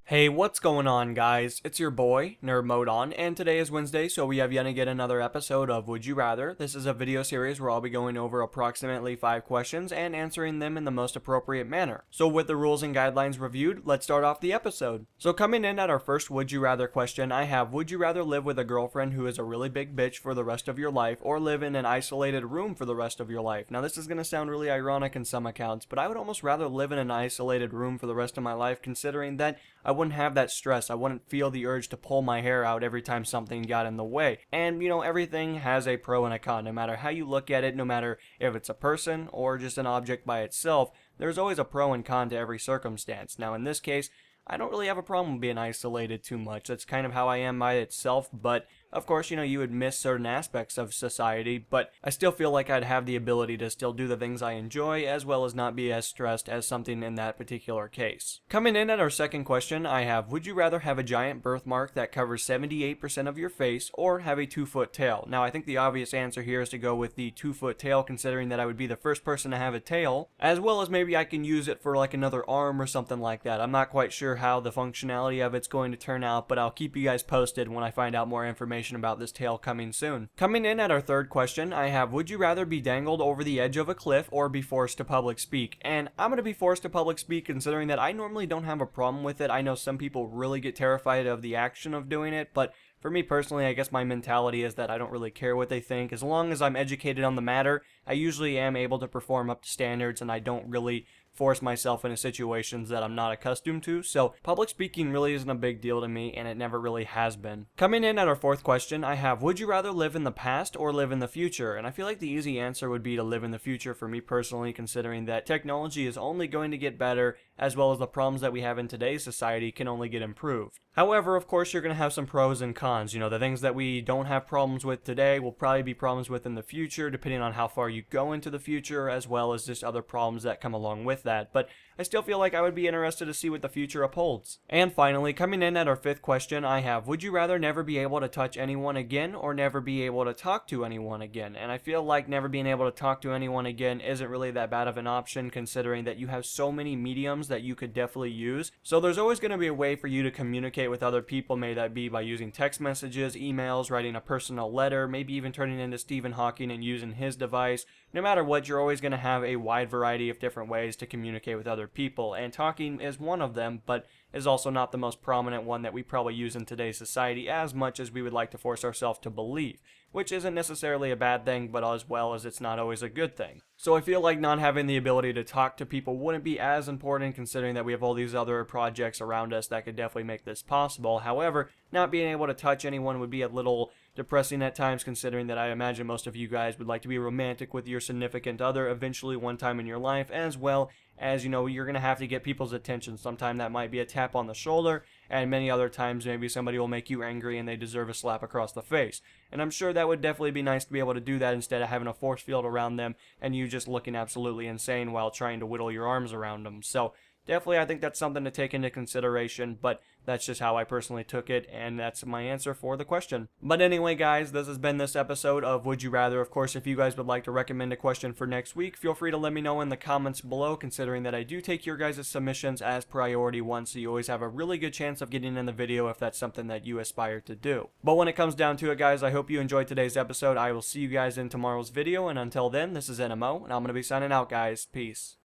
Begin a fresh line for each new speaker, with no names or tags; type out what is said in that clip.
Hey, what's going on, guys? It's your boy, NerdMode, and today is Wednesday, so we have yet again another episode of Would You Rather. This is a video series where I'll be going over approximately 5 questions and answering them in the most appropriate manner. So with the rules and guidelines reviewed, let's start off the episode. So coming in at our first Would You Rather question, I have, would you rather live with a girlfriend who is a really big bitch for the rest of your life, or live in an isolated room for the rest of your life? Now this is going to sound really ironic in some accounts, but I would almost rather live in an isolated room for the rest of my life, considering that I wouldn't have that stress. I wouldn't feel the urge to pull my hair out every time something got in the way. And, everything has a pro and a con. No matter how you look at it, no matter if it's a person or just an object by itself, there's always a pro and con to every circumstance. Now, in this case, I don't really have a problem being isolated too much. That's kind of how I am by itself, but of course, you would miss certain aspects of society, but I still feel like I'd have the ability to still do the things I enjoy, as well as not be as stressed as something in that particular case. Coming in at our second question, I have, would you rather have a giant birthmark that covers 78% of your face, or have a 2-foot tail? Now, I think the obvious answer here is to go with the 2-foot tail, considering that I would be the first person to have a tail, as well as maybe I can use it for like another arm or something like that. I'm not quite sure how the functionality of it's going to turn out, but I'll keep you guys posted when I find out more information about this tail coming soon. Coming in at our third question, I have, would you rather be dangled over the edge of a cliff or be forced to public speak? And I'm going to be forced to public speak, considering that I normally don't have a problem with it. I know some people really get terrified of the action of doing it, but for me personally, I guess my mentality is that I don't really care what they think. As long as I'm educated on the matter, I usually am able to perform up to standards, and I don't really force myself into situations that I'm not accustomed to. So public speaking really isn't a big deal to me, and it never really has been. Coming in at our fourth question, I have, would you rather live in the past or live in the future? And I feel like the easy answer would be to live in the future for me personally, considering that technology is only going to get better, as well as the problems that we have in today's society can only get improved. However, of course, you're going to have some pros and cons. The things that we don't have problems with today will probably be problems with in the future, depending on how far you go into the future, as well as just other problems that come along with that. But I still feel like I would be interested to see what the future upholds. And finally, coming in at our fifth question, I have, would you rather never be able to touch anyone again or never be able to talk to anyone again? And I feel like never being able to talk to anyone again isn't really that bad of an option, considering that you have so many mediums that you could definitely use. So there's always going to be a way for you to communicate with other people, may that be by using text messages, emails, writing a personal letter, maybe even turning into Stephen Hawking and using his device. No matter what, you're always going to have a wide variety of different ways to communicate with other people, and talking is one of them, but is also not the most prominent one that we probably use in today's society as much as we would like to force ourselves to believe, which isn't necessarily a bad thing, but as well as it's not always a good thing. So I feel like not having the ability to talk to people wouldn't be as important, considering that we have all these other projects around us that could definitely make this possible. However, not being able to touch anyone would be a little depressing at times, considering that I imagine most of you guys would like to be romantic with your significant other eventually one time in your life, as well as, you're going to have to get people's attention. Sometimes that might be a tap on the shoulder, and many other times maybe somebody will make you angry and they deserve a slap across the face. And I'm sure that would definitely be nice to be able to do that instead of having a force field around them and you just looking absolutely insane while trying to whittle your arms around them. So definitely, I think that's something to take into consideration, but that's just how I personally took it, and that's my answer for the question. But anyway, guys, this has been this episode of Would You Rather. Of course, if you guys would like to recommend a question for next week, feel free to let me know in the comments below, considering that I do take your guys' submissions as priority one, so you always have a really good chance of getting in the video if that's something that you aspire to do. But when it comes down to it, guys, I hope you enjoyed today's episode. I will see you guys in tomorrow's video, and until then, this is NMO, and I'm going to be signing out, guys. Peace.